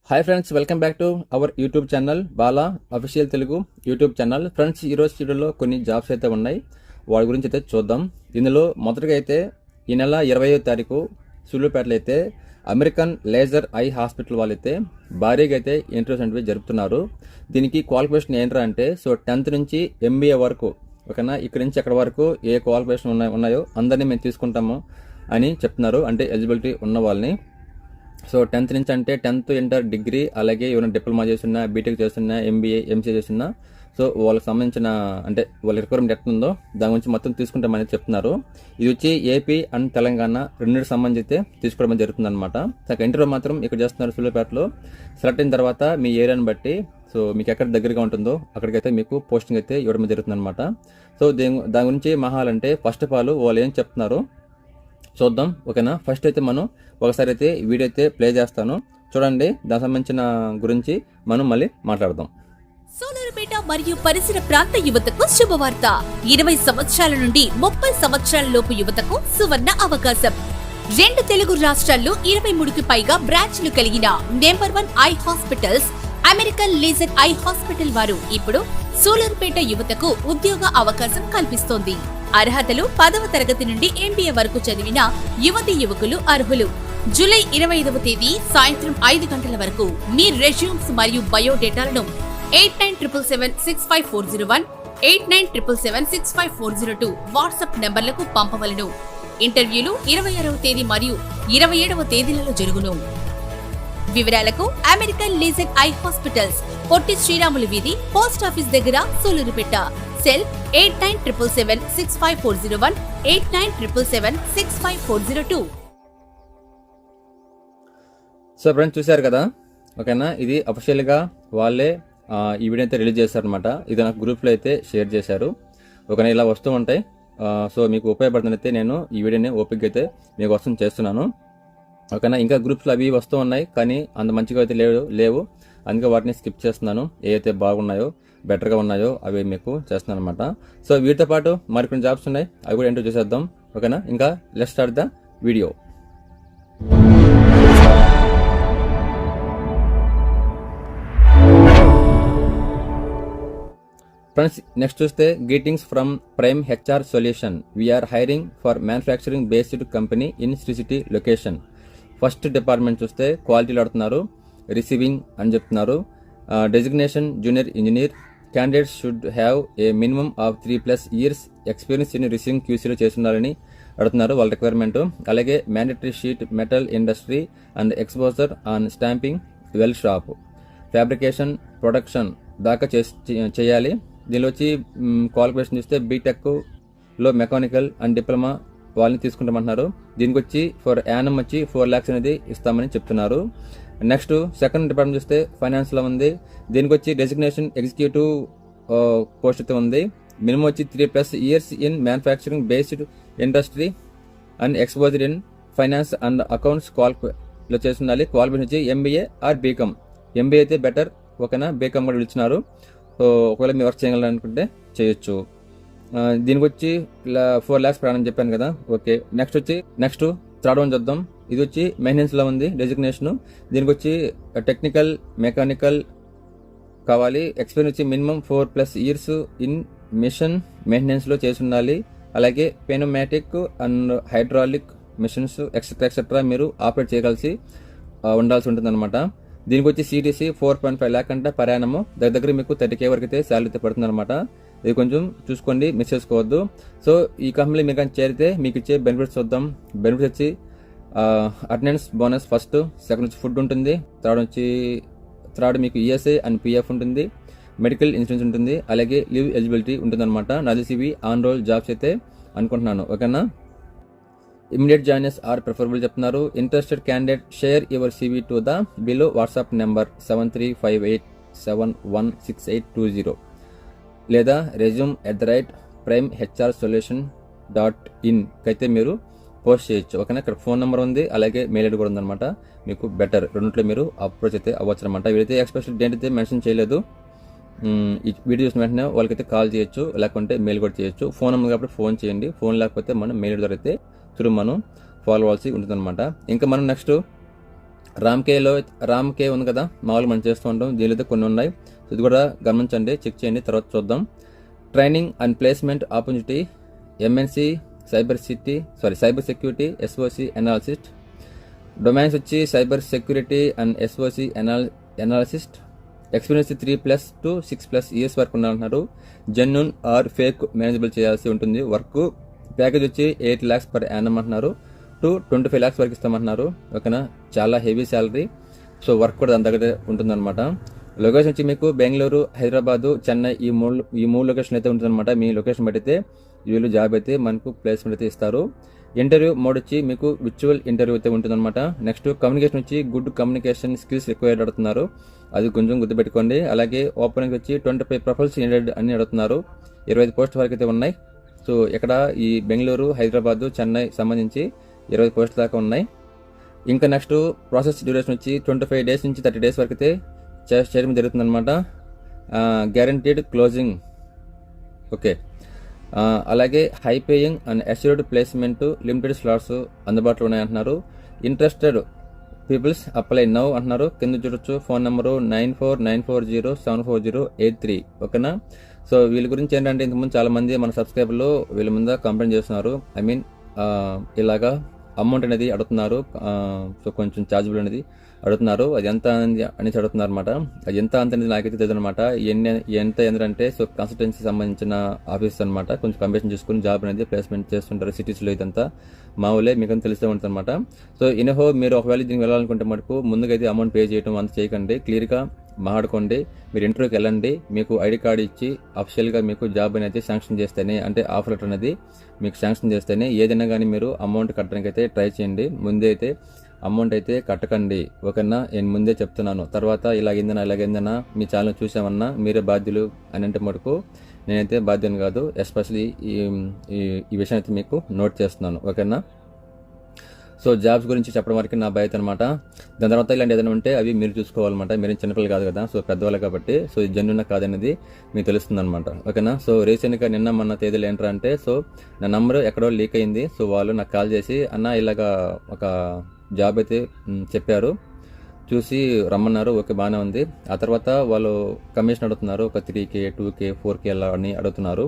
Hi friends, welcome back to our YouTube channel Bala official Telugu YouTube channel. Friends, ఈరోజు వీడియోలో కొన్ని jobs అయితే ఉన్నాయి, వాటి గురించి అయితే చూద్దాం. ఇందులో మొదటిగా అయితే ఈ నెల 20వ తారీఖు సూళ్ళూరుపేటలో అయితే అమెరికన్ లేజర్ ఐ హాస్పిటల్ వాళ్ళైతే భారీగా అయితే ఇంటర్వ్యూస్ అనేవి జరుపుతున్నారు. దీనికి క్వాలిఫికేషన్ ఏంట్రా అంటే 10th నుంచి MBA వరకు, ఓకేనా, ఇక్కడి నుంచి ఎక్కడి వరకు ఏ క్వాలిఫికేషన్ ఉన్నాయో అందరినీ మేము తీసుకుంటాము అని చెప్తున్నారు. అంటే ఎలిజిబిలిటీ ఉన్న వాళ్ళని. 10th నుంచి అంటే 10th ఇంటర్ డిగ్రీ, అలాగే ఏమైనా డిప్లొమా చేస్తున్నా, బీటెక్ చేస్తున్నా, MBA MCA చేస్తున్నా, వాళ్ళకి సంబంధించిన అంటే వాళ్ళ రిక్వైర్మెంట్ ఎట్లా ఉందో దాని గురించి మొత్తం తీసుకుంటామని చెప్తున్నారు. ఇది వచ్చి ఏపీ అండ్ తెలంగాణ రెండింటికి సంబంధించి అయితే తీసుకోవడం జరుగుతుంది అనమాట. ఇంటర్వ్యూ మాత్రం ఇక్కడ చేస్తున్నారు సూళ్ళూరుపేటలో. సెలెక్ట్ అయిన తర్వాత మీ ఏరియాని బట్టి మీకు ఎక్కడ దగ్గరగా ఉంటుందో అక్కడికైతే మీకు పోస్టింగ్ అయితే ఇవ్వడం జరుగుతుంది అనమాట. దాని గురించి మహాలంటే ఫస్ట్ ఆఫ్ ఆల్ వాళ్ళు ఏం చెప్తున్నారు చూద్దాం, ఓకేనా. ఫస్ట్ అయితే మనం ఒకసారి అయితే వీడియో అయితే ప్లే చేస్తాను, చూడండి. దానికి సంబంధించిన గురించి మనం మళ్ళీ మాట్లాడదాం. సూళ్ళూరుపేట మరియు పరిసర ప్రాంత యువతకు శుభవార్త. 20 సంవత్సరాల నుండి 30 సంవత్సరాల లోపు యువతకు సువర్ణ అవకాశం. 2 తెలుగు రాష్ట్రాల్లో 23కి పైగా బ్రాంచ్లు కలిగిన number 1 I hospitals American laser eye hospital వారు ఇప్పుడు సూళ్ళూరుపేట యువతకు ఉద్యోగ అవకాశం కల్పిస్తోంది. అర్హతలు 10వ తరగతి నుండి MBA వరకు చదివిన యువతీ యువకులు అర్హులు. జూలై 25వ తేదీ సాయంత్రం 5 గంటల వరకు మీ రెజ్యూమ్స్ మరియు బయోడేటాలను 8977765401, 8977765402 వాట్సాప్ నంబర్లకు పంపవలను. ఇంటర్వ్యూలు 26వ తేదీ మరియు 27వ తేదీలలో జరుగును. వివరాలకు American laser eye hospitals, Potti Sriramulu వీధి, పోస్ట్ ఆఫీస్ దగ్గర, సూళ్ళూరుపేట. సెల్ 8977765401, 8977765402. ఫ్రెండ్స్, చూశారు కదా, ఓకేనా. ఇది అఫీషియల్గా వాళ్ళే ఈ వీడియో అయితే రిలీజ్ చేశారనమాట. ఇది నాకు గ్రూప్లో అయితే షేర్ చేశారు, ఓకేనా. ఇలా వస్తూ ఉంటాయి. మీకు ఉపయోగపడుతుందైతే నేను ఈ వీడియోని ఓపిక అయితే మీకోసం చేస్తున్నాను, ఓకేనా. ఇంకా గ్రూప్స్లో అవి వస్తూ ఉన్నాయి, కానీ అంత మంచిగా అయితే లేవు. అందుకే వాటిని స్కిప్ చేస్తున్నాను. ఏవైతే బాగున్నాయో, బెటర్గా ఉన్నాయో అవి మీకు చేస్తున్నాను అనమాట. వీటితో పాటు మరికొన్ని జాబ్స్ ఉన్నాయి, అవి కూడా ఏంటో చూసేద్దాం, ఓకేనా. ఇంకా let's start the video. Friends, next చూస్తే greetings from prime HR solution. We're hiring for manufacturing based company in Sri City location. First department చూస్తే క్వాలిటీలో ఆడుతున్నారు, రిసీవింగ్ అని చెప్తున్నారు. Designation junior engineer. Candidates should have a minimum of 3+ years experience in receiving QCలో చేస్తున్నారని అడుగుతున్నారు వాళ్ళ రిక్వైర్మెంట్. అలాగే mandatory sheet metal industry and exposure on stamping weld shop. Fabrication production దాకా చేయాలి. దీనిలో వచ్చి క్వాలిఫికేషన్ చూస్తే బీటెక్లో మెకానికల్ అండ్ డిప్లొమా వాళ్ళని తీసుకుంటామంటున్నారు. దీనికి వచ్చి ఫర్ యానం వచ్చి 4 lakhs అనేది ఇస్తామని చెప్తున్నారు. నెక్స్ట్ సెకండ్ డిపార్ట్మెంట్ చూస్తే ఫైనాన్స్లో ఉంది. దీనికి వచ్చి డెసిగ్నేషన్ ఎగ్జిక్యూటివ్ పోస్ట్ అయితే ఉంది. మినిమం వచ్చి 3+ years in manufacturing based industry and exposure in finance and accounts లో చేస్తుండాలి. క్వాలిఫికేషన్ వచ్చి MBA ఆర్ BCom. MBA అయితే బెటర్, ఓకేనా. BCom కూడా పిలుచున్నారు. ఒకవేళ మీరు వర్క్ చేయాలనుకుంటే చేయొచ్చు. దీనికి వచ్చి 4 lakhs ప్రాణం చెప్పాను కదా, ఓకే. నెక్స్ట్ థర్డ్ వన్ చూద్దాం. ఇది వచ్చి మెయింటెనెన్స్ లో ఉంది డెసిగ్నేషన్. దీనికి వచ్చి టెక్నికల్ మెకానికల్ కావాలి. ఎక్స్పీరియన్స్ వచ్చి minimum 4+ years in mission maintenance లో చేసి ఉండాలి. అలాగే పెనోమాటిక్ అండ్ హైడ్రాలిక్ మిషన్స్ ఎక్సెట్రా మీరు ఆపరేట్ చేయగలిసి ఉండాల్సి ఉంటుంది అనమాట. దీనికి వచ్చి CTC 4.5 lakh అంటే ప్రయాణము దగ్గర మీకు 30K వరకు అయితే శాలరీ అయితే పడుతుంది అనమాట. ఇది కొంచెం చూసుకోండి, మిస్ చేసుకోవద్దు. ఈ కంపెనీ మీకు చేరితే మీకు ఇచ్చే బెనిఫిట్స్ చూద్దాం. బెనిఫిట్స్ వచ్చి అటెండెన్స్ బోనస్ ఫస్ట్, సెకండ్ వచ్చి ఫుడ్ ఉంటుంది, థర్డ్ మీకు ESI అండ్ PF ఉంటుంది, మెడికల్ ఇన్సూరెన్స్ ఉంటుంది, అలాగే లీవ్ ఎలిజిబిలిటీ ఉంటుంది అనమాట. నాది CV ఆన్ రోల్ జాబ్స్ అయితే అనుకుంటున్నాను, ఓకేనా. ఇమీడియట్ జాయినర్స్ ఆర్ ప్రిఫరబుల్ చెప్తున్నారు. Interested candidate share your CV to the below WhatsApp number 7358716820 లేదా resume@primeHRsolution.in అయితే మీరు పోస్ట్ చేయొచ్చు, ఓకేనా. ఇక్కడ ఫోన్ నెంబర్ ఉంది, అలాగే మెయిల్ ఐడి కూడా ఉందన్నమాట. మీకు బెటర్ రెండింటిలో మీరు అప్రోచ్ అయితే అవ్వచ్చు అనమాట. వీరైతే ఎక్స్పెషల్ డేట్ అయితే మెన్షన్ చేయలేదు. ఈ వీడియో చూసిన వెంటనే వాళ్ళకైతే కాల్ చేయొచ్చు, లేకుంటే మెయిల్ కూడా చేయొచ్చు. ఫోన్ నెంబర్ కాబట్టి ఫోన్ చేయండి. ఫోన్ లేకపోతే మనం మెయిల్ ద్వారా అయితే మనం ఫాలో అవ్వాల్సి ఉంటుంది అనమాట. ఇంకా మనం నెక్స్ట్ రామ్కే ఉంది కదా, మామూలుగా మనం చేస్తూ ఉంటాం. దీనిలో అయితే కొన్ని ఉన్నాయి. ఇది కూడా గమనించండి, చెక్ చేయండి, తర్వాత చూద్దాం. Training and placement opportunity MNC cyber security SOC analyst. Domains వచ్చి cyber security and SOC analyst. Experience 3+ to 6+ years వరకు ఉండాలంటున్నారు. జెన్యూన్ ఆర్ ఫేక్ మేనేజబుల్ చేయాల్సి ఉంటుంది. వర్క్ ప్యాకేజ్ వచ్చి 8 lakhs per annum అంటున్నారు to 25 lakhs వరకు ఇస్తామంటున్నారు. ఓకేనా, చాలా హెవీ శాలరీ. సో వర్క్ కూడా దాని దగ్గర ఉంటుందన్నమాట. లొకేషన్ వచ్చి మీకు బెంగళూరు, హైదరాబాదు, చెన్నై ఈ మూడు లొకేషన్ అయితే ఉంటుందన్నమాట. మీ లొకేషన్ బట్టి అయితే వీళ్ళు జాబ్ అయితే మనకు ప్లేస్మెంట్ అయితే ఇస్తారు. ఇంటర్వ్యూ మోడ్ వచ్చి మీకు విర్చువల్ ఇంటర్వ్యూ అయితే ఉంటుందన్నమాట. నెక్స్ట్ కమ్యూనికేషన్ వచ్చి గుడ్ కమ్యూనికేషన్ స్కిల్స్ రిక్వైర్డ్ అడుగుతున్నారు, అది కొంచెం గుర్తుపెట్టుకోండి. అలాగే ఓపెనింగ్ వచ్చి 25 ప్రొఫైల్స్ నీడెడ్ అని అడుగుతున్నారు. 25 పోస్ట్ వరకు అయితే ఉన్నాయి. సో ఇక్కడ ఈ బెంగళూరు, హైదరాబాదు, చెన్నై సంబంధించి 20 పోస్టుల దాకా ఉన్నాయి. ఇంకా నెక్స్ట్ ప్రాసెస్ డ్యూరేషన్ వచ్చి 25 days నుంచి 30 days వరకు అయితే చేయడం జరుగుతుందన్నమాట. Guaranteed closing. ఓకే, అలాగే high paying and assured placement, limited slots అందుబాటులో ఉన్నాయంటున్నారు. ఇంట్రెస్టెడ్ పీపుల్స్ అప్లై నౌ అంటున్నారు. కింద చూడొచ్చు ఫోన్ నెంబరు 9494074083. ఓకేనా. సో వీళ్ళ గురించి ఏంటంటే ఇంతకుముందు చాలా మంది మన సబ్స్క్రైబర్లు వీళ్ళ ముందు కంప్లైంట్ చేస్తున్నారు. ఇలాగా అమౌంట్ అనేది అడుగుతున్నారు. సో కొంచెం ఛార్జబుల్ అనేది అడుగుతున్నారు. అది ఎంత అనేసి అడుగుతున్నారు అనమాట. అది ఎంత అనేది నాకైతే తెలియదు అనమాట. ఎంత ఎందుకంటే సో కన్సల్టెన్సీ సంబంధించిన ఆఫీస్ అనమాట. కొంచెం కమిషన్ చూసుకుని జాబ్ అనేది ప్లేస్మెంట్ చేస్తుంటారు సిటీస్లో. ఇదంతా మామూలే, మీకు తెలిసే ఉంటుంది అనమాట. సో ఇన్హో మీరు ఒకవేళ దీనికి వెళ్ళాలనుకుంటే మటుకు ముందుగా అయితే అమౌంట్ పే చేయడం అంత చేయకండి. క్లియర్గా మాట్లాడుకోండి. మీరు ఇంటర్వ్యూకి వెళ్ళండి, మీకు ఐడి కార్డు ఇచ్చి అఫిషియల్గా మీకు జాబ్ అనేది శాంక్షన్ చేస్తేనే, అంటే ఆఫర్ లెటర్ అనేది మీకు శాంక్షన్ చేస్తేనే ఏదైనా కానీ మీరు అమౌంట్ కట్టడానికి అయితే ట్రై చేయండి. ముందే అయితే అమౌంట్ అయితే కట్టకండి. ఓకేనా, నేను ముందే చెప్తున్నాను. తర్వాత ఇలాగైందనా మీ ఛానల్ చూసామన్నా మీరే బాధ్యులు అని అంటే మటుకు నేనైతే బాధ్యుని కాదు. ఎస్పెషలీ ఈ విషయం అయితే మీకు నోట్ చేస్తున్నాను. ఓకేనా. సో జాబ్స్ గురించి చెప్పడం వరకు నా బాధ్యత అనమాట. దాని తర్వాత ఇలాంటి ఏదైనా ఉంటే అవి మీరు చూసుకోవాలన్నమాట. మీరు చిన్నపిల్లలు కాదు కదా, సో పెద్దవాళ్ళు కాబట్టి సో ఇది జెన్యూన్ కాదనేది మీకు తెలుస్తుంది అనమాట. ఓకేనా. సో రీసెంట్గా నిన్న మొన్న తేదీలు ఏంటంటే సో నా నంబర్ ఎక్కడో లీక్ అయింది. సో వాళ్ళు నాకు కాల్ చేసి అన్న ఇలాగా ఒక జాబ్ అయితే చెప్పారు, చూసి రమ్మన్నారు. ఓకే, బాగానే ఉంది. ఆ తర్వాత వాళ్ళు కమిషన్ అడుగుతున్నారు. ఒక 3K 2K 4K అలా అని అడుగుతున్నారు.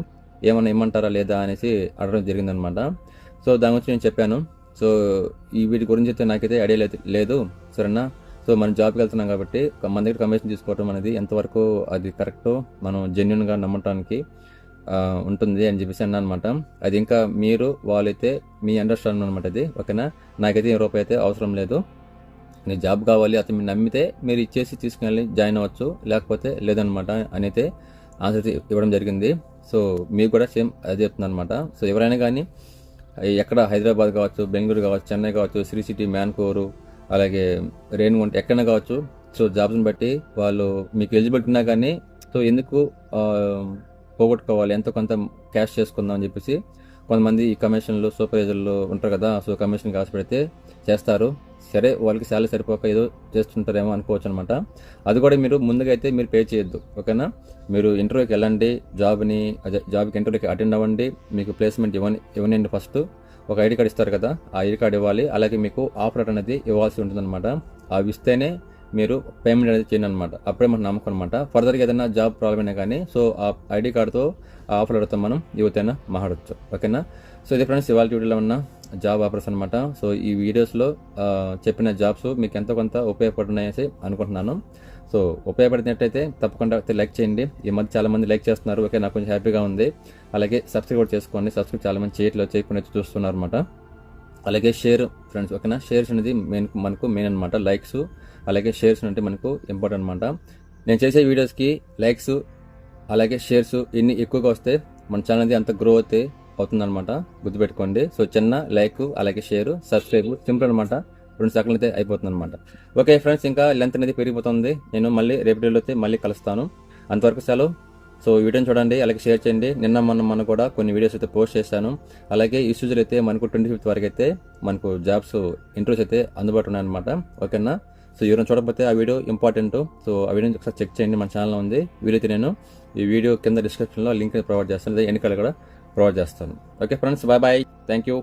ఏమన్నా ఇమ్మంటారా లేదా అనేసి అడగడం జరిగిందనమాట. సో దాని గురించి నేను చెప్పాను. సో వీటి గురించి అయితే నాకైతే ఐడియా లేదు సరేనా. సో మనం జాబ్కి వెళ్తున్నాం కాబట్టి మన దగ్గర కమిషన్ తీసుకోవడం అనేది ఎంతవరకు అది కరెక్టో మనం జెన్యున్గా నమ్మటానికి ఉంటుంది అని చెప్పేసి అన్నా అనమాట. అది ఇంకా మీరు వాళ్ళైతే మీ అండర్స్టాండింగ్ అనమాట అది. ఓకేనా. నాకైతే రూపాయి అయితే అవసరం లేదు. నీ జాబ్ కావాలి, అతను మీరు నమ్మితే మీరు ఇచ్చేసి తీసుకెళ్ళి జాయిన్ అవ్వచ్చు, లేకపోతే లేదనమాట అని అయితే ఆన్సర్ ఇవ్వడం జరిగింది. సో మీకు కూడా సేమ్ అదే చెప్తుంది అనమాట. సో ఎవరైనా కానీ ఎక్కడ హైదరాబాద్ కావచ్చు, బెంగళూరు కావచ్చు, చెన్నై కావచ్చు, శ్రీ సిటీ, మ్యాన్కోరు, అలాగే రేణిగుంట, ఎక్కడైనా కావచ్చు. సో జాబ్స్ని బట్టి వాళ్ళు మీకు ఎలిజిబిలిటీ ఉన్నా కానీ సో ఎందుకు పోగొట్టుకోవాలి, ఎంతో కొంత క్యాష్ చేసుకుందాం అని చెప్పేసి కొంతమంది ఈ కమిషన్లు సూపర్వైజర్లు ఉంటారు కదా. సో కమిషన్ కాసు పెడితే చేస్తారు. సరే, వాళ్ళకి శాలరీ సరిపోక ఏదో చేస్తుంటారేమో అనుకోవచ్చు అనమాట. అది కూడా మీరు ముందుగా అయితే మీరు పే చేయొద్దు. ఓకేనా. మీరు ఇంటర్వ్యూకి వెళ్ళండి, జాబ్కి ఇంటర్వ్యూకి అటెండ్ అవ్వండి. మీకు ప్లేస్మెంట్ ఇవ్వనండి. ఫస్ట్ ఒక ఐడి కార్డు ఇస్తారు కదా, ఆ ఐడి కార్డు ఇవ్వాలి. అలాగే మీకు ఆఫర్ అనేది ఇవ్వాల్సి ఉంటుందన్నమాట. అవి ఇస్తేనే మీరు పేమెంట్ అనేది చేయండి అనమాట. అప్పుడే మనకు నమ్మకం అనమాట. ఫర్దర్గా ఏదైనా జాబ్ ప్రాబ్లం అయినా కానీ సో ఆ ఐడి కార్డుతో ఆ ఆఫర్ అడుగుతాం మనం, యువతైనా మాట్లాడచ్చు. ఓకేనా. సో ఇది ఫ్రెండ్స్ ఇవాళ వీడియోలో ఉన్న జాబ్ ఆఫర్స్ అనమాట. సో ఈ వీడియోస్లో చెప్పిన జాబ్స్ మీకు ఎంతో కొంత ఉపయోగపడుతున్నాయని అనుకుంటున్నాను. సో ఉపయోగపడినట్టయితే తప్పకుండా లైక్ చేయండి. ఈ మధ్య చాలా మంది లైక్ చేస్తున్నారు. ఓకే, నాకు కొంచెం హ్యాపీగా ఉంది. అలాగే సబ్స్క్రైబ్ కూడా చేసుకోండి. సబ్స్క్రైబ్ చాలా మంది చేయకుండా చూస్తున్నారు అనమాట. అలాగే షేర్ ఫ్రెండ్స్. ఓకేనా. షేర్స్ అనేది మనకు మెయిన్ అనమాట. లైక్స్ అలాగే షేర్స్ అంటే మనకు ఇంపార్టెంట్ అనమాట. నేను చేసే వీడియోస్కి లైక్స్ అలాగే షేర్స్ ఇన్ని ఎక్కువగా వస్తే మన ఛానల్ అనేది అంత గ్రో అయితే అవుతుందన్నమాట. గుర్తుపెట్టుకోండి. సో చిన్న లైక్ అలాగే షేర్ సబ్స్క్రైబ్ సింపుల్ అనమాట. 2 సెకండ్లు అయితే అయిపోతుంది అనమాట. ఓకే ఫ్రెండ్స్, ఇంకా లెంత్ అనేది పెరిగిపోతుంది. నేను మళ్ళీ రేపు వీడియోలో అయితే మళ్ళీ కలుస్తాను. అంతవరకు సెలవు. సో వీడియోని చూడండి, అలాగే షేర్ చేయండి. నిన్న మొన్న కూడా కొన్ని వీడియోస్ అయితే పోస్ట్ చేశాను. అలాగే ఈ సూజన్ అయితే మనకు 25th వరకు అయితే మనకు జాబ్స్ ఇంటర్వ్యూస్ అయితే అందుబాటులో ఉన్నాయన్నమాట. ఓకేనా. సో ఎవరైనా చూడకపోతే ఆ వీడియో ఇంపార్టెంట్. సో ఆ వీడియోని ఒకసారి చెక్ చేయండి. మన ఛానల్లో ఉంది. వీలైతే నేను ఈ వీడియో కింద డిస్క్రిప్షన్లో లింక్ ప్రొవైడ్ చేస్తాను, ఎన్నికలు కూడా ప్రొవైడ్ చేస్తాను. Okay friends, bye. Thank you.